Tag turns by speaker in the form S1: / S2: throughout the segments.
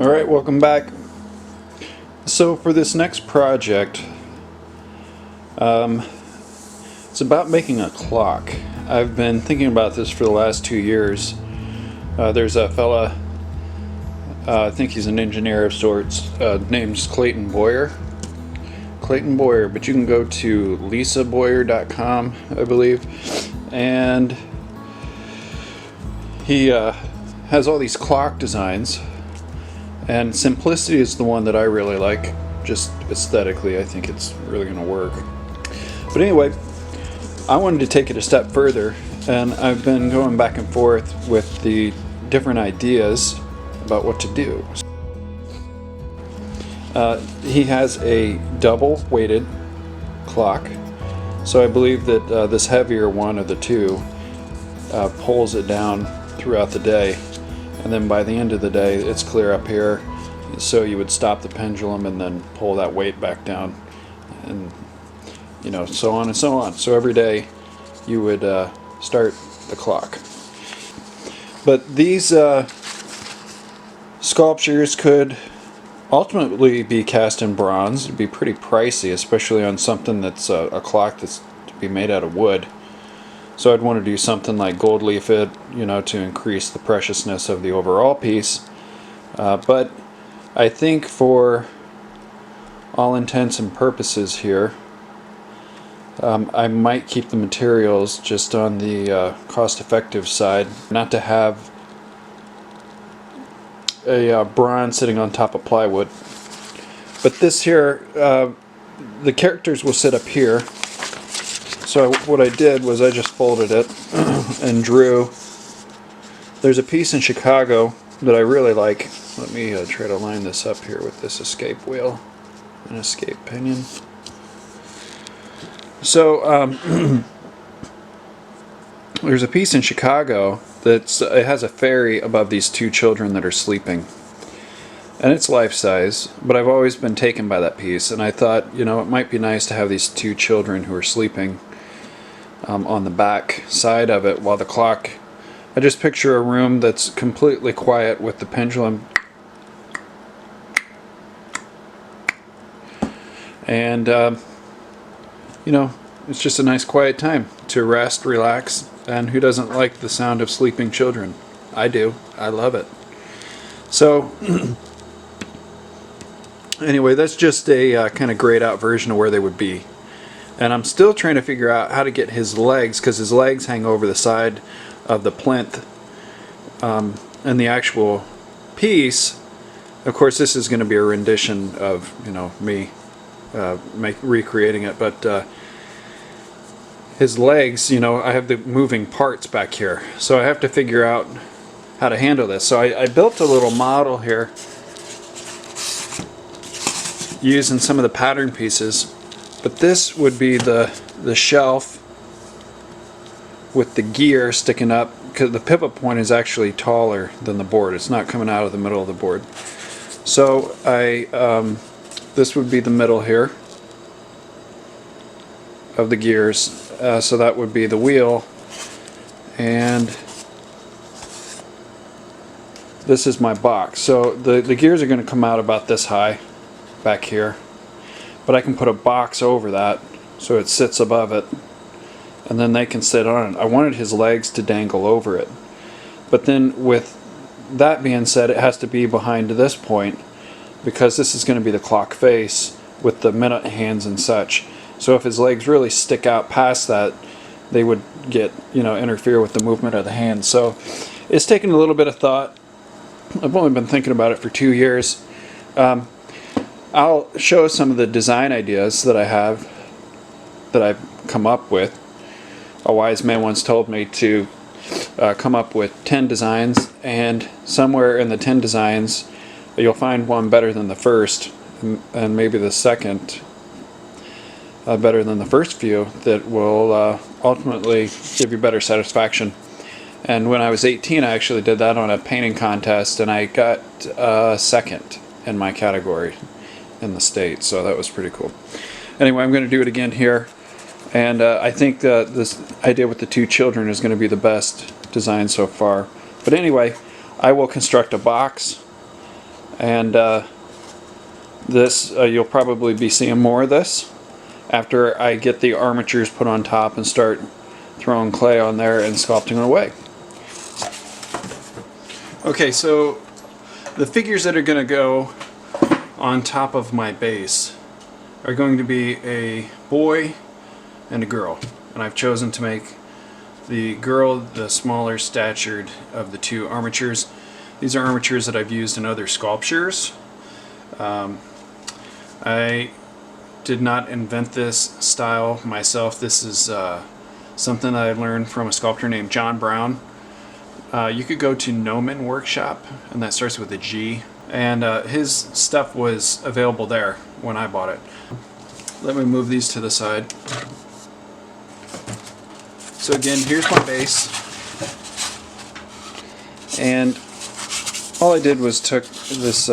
S1: Alright, welcome back. So for this next project, it's about making a clock. I've been thinking about this for the last 2 years. There's a fella, I think he's an engineer of sorts, named Clayton Boyer. But you can go to lisaboyer.com, I believe, and he has all these clock designs, and simplicity is the one that I really like. Just aesthetically, I think it's really going to work. But anyway, I wanted to take it a step further, and I've been going back and forth with the different ideas about what to do. He has a double weighted clock, so I believe that this heavier one of the two pulls it down throughout the day, and then by the end of the day it's clear up here, so you would stop the pendulum and then pull that weight back down, and so on and so on. So every day you would start the clock. But these sculptures could ultimately be cast in bronze. It'd be pretty pricey, especially on something that's a clock that's to be made out of wood. So I'd want to do something like gold leaf it, to increase the preciousness of the overall piece. But I think for all intents and purposes here, I might keep the materials just on the cost-effective side, not to have a bronze sitting on top of plywood. But this here, the characters will sit up here. So what I did was I just folded it and drew. There's a piece in Chicago that I really like. Let me try to line this up here with this escape wheel and escape pinion. So there's a piece in Chicago it has a fairy above these two children that are sleeping, and it's life size, but I've always been taken by that piece, and I thought it might be nice to have these two children who are sleeping on the back side of it while the clock. I just picture a room that's completely quiet with the pendulum, and it's just a nice quiet time to rest, relax, and who doesn't like the sound of sleeping children? I do. I love it. So anyway, that's just a kind of grayed out version of where they would be. And I'm still trying to figure out how to get his legs, because his legs hang over the side of the plinth. And the actual piece, of course, this is going to be a rendition of me recreating it, but his legs, I have the moving parts back here, so I have to figure out how to handle this. So I built a little model here using some of the pattern pieces, but this would be the shelf with the gear sticking up, because the pivot point is actually taller than the board. It's not coming out of the middle of the board. So this would be the middle here of the gears. So that would be the wheel, and this is my box. So the gears are going to come out about this high back here, but I can put a box over that so it sits above it, and then they can sit on it. I wanted his legs to dangle over it, but then with that being said, it has to be behind this point, because this is going to be the clock face with the minute hands and such. So if his legs really stick out past that, they would get, interfere with the movement of the hands. So it's taken a little bit of thought. I've only been thinking about it for 2 years. I'll show some of the design ideas that I have, that I've come up with. A wise man once told me to come up with 10 designs, and somewhere in the 10 designs you'll find one better than the first, and maybe the second better than the first few, that will ultimately give you better satisfaction. And when I was 18, I actually did that on a painting contest, and I got second in my category in the state, so that was pretty cool. Anyway, I'm going to do it again here, and I think that this idea with the two children is going to be the best design so far. But anyway, I will construct a box And this, you'll probably be seeing more of this after I get the armatures put on top and start throwing clay on there and sculpting away. Okay, so the figures that are going to go on top of my base are going to be a boy and a girl. And I've chosen to make the girl the smaller statured of the two armatures. These are armatures that I've used in other sculptures. I did not invent this style myself. This is something that I learned from a sculptor named John Brown. You could go to Gnomon Workshop, and that starts with a G, and his stuff was available there when I bought it. Let me move these to the side. So again, here's my base, and all I did was took this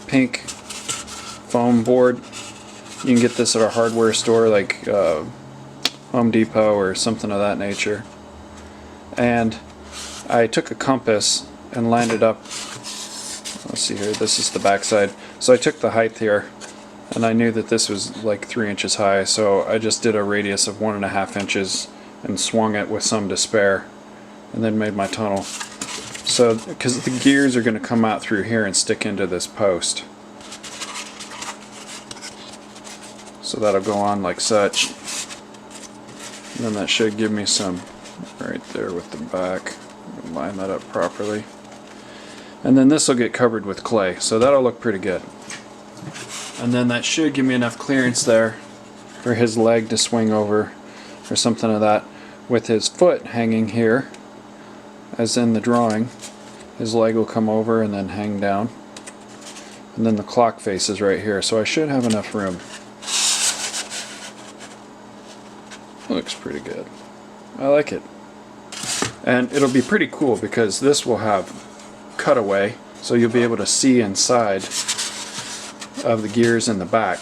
S1: pink foam board. You can get this at a hardware store like Home Depot or something of that nature. And I took a compass and lined it up. Let's see here, this is the back side. So I took the height here, and I knew that this was like 3 inches high, so I just did a radius of 1.5 inches and swung it with some to spare, and then made my tunnel. So, because the gears are going to come out through here and stick into this post. So that'll go on like such. And then that should give me some right there with the back. Line that up properly. And then this will get covered with clay, so that'll look pretty good. And then that should give me enough clearance there for his leg to swing over or something of that, with his foot hanging here, as in the drawing. His leg will come over and then hang down. And then the clock face is right here, so I should have enough room. Looks pretty good. I like it. And it'll be pretty cool because this will have cutaway, so you'll be able to see inside of the gears in the back.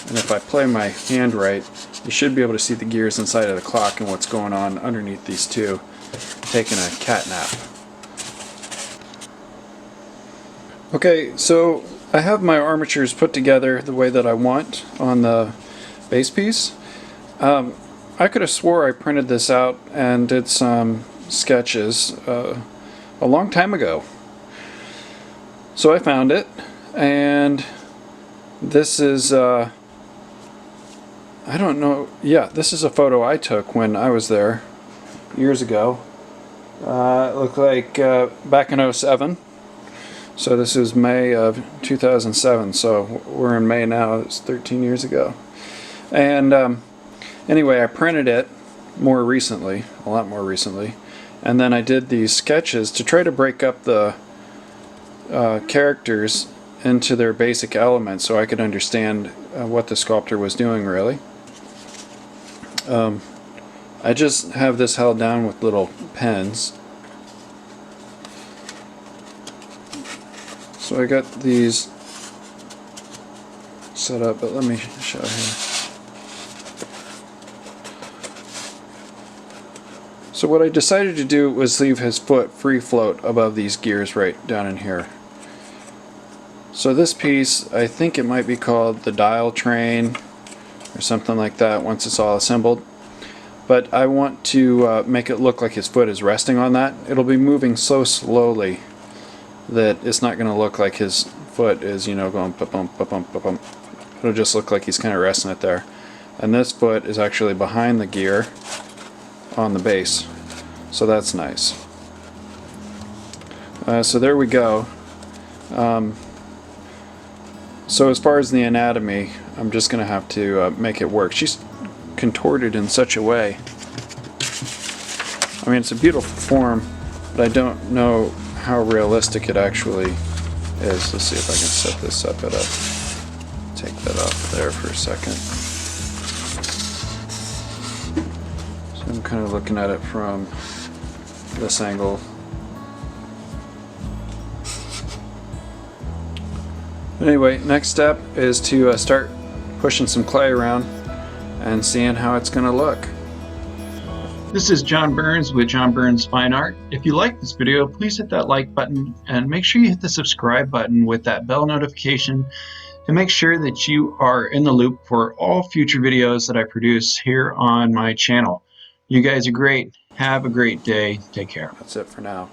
S1: And if I play my hand right, you should be able to see the gears inside of the clock and what's going on underneath these two, taking a cat nap. Okay, so I have my armatures put together the way that I want on the base piece. I could have swore I printed this out and did some sketches a long time ago. So I found it, and this is I don't know, yeah, this is a photo I took when I was there years ago. It looked like back in '07. So this is May of 2007, so we're in May now. It's 13 years ago. And anyway, I printed it more recently, a lot more recently, and then I did these sketches to try to break up the characters into their basic elements so I could understand what the sculptor was doing, really. I just have this held down with little pens. So I got these set up, but let me show you. So what I decided to do was leave his foot free float above these gears right down in here. So this piece, I think it might be called the dial train or something like that once it's all assembled. But I want to make it look like his foot is resting on that. It'll be moving so slowly that it's not going to look like his foot is, you know, going pa-bump, pa-bump, pa-bump. It'll just look like he's kind of resting it there. And this foot is actually behind the gear on the base. So that's nice. So there we go. So as far as the anatomy, I'm just going to have to make it work. She's contorted in such a way. I mean, it's a beautiful form, but I don't know how realistic it actually is. Let's see if I can set this up at a... Take that off there for a second. So I'm kind of looking at it from this angle. Anyway, next step is to start pushing some clay around and seeing how it's going to look. This is John Burns with John Burns Fine Art. If you like this video, please hit that like button and make sure you hit the subscribe button with that bell notification to make sure that you are in the loop for all future videos that I produce here on my channel. You guys are great. Have a great day. Take care. That's it for now.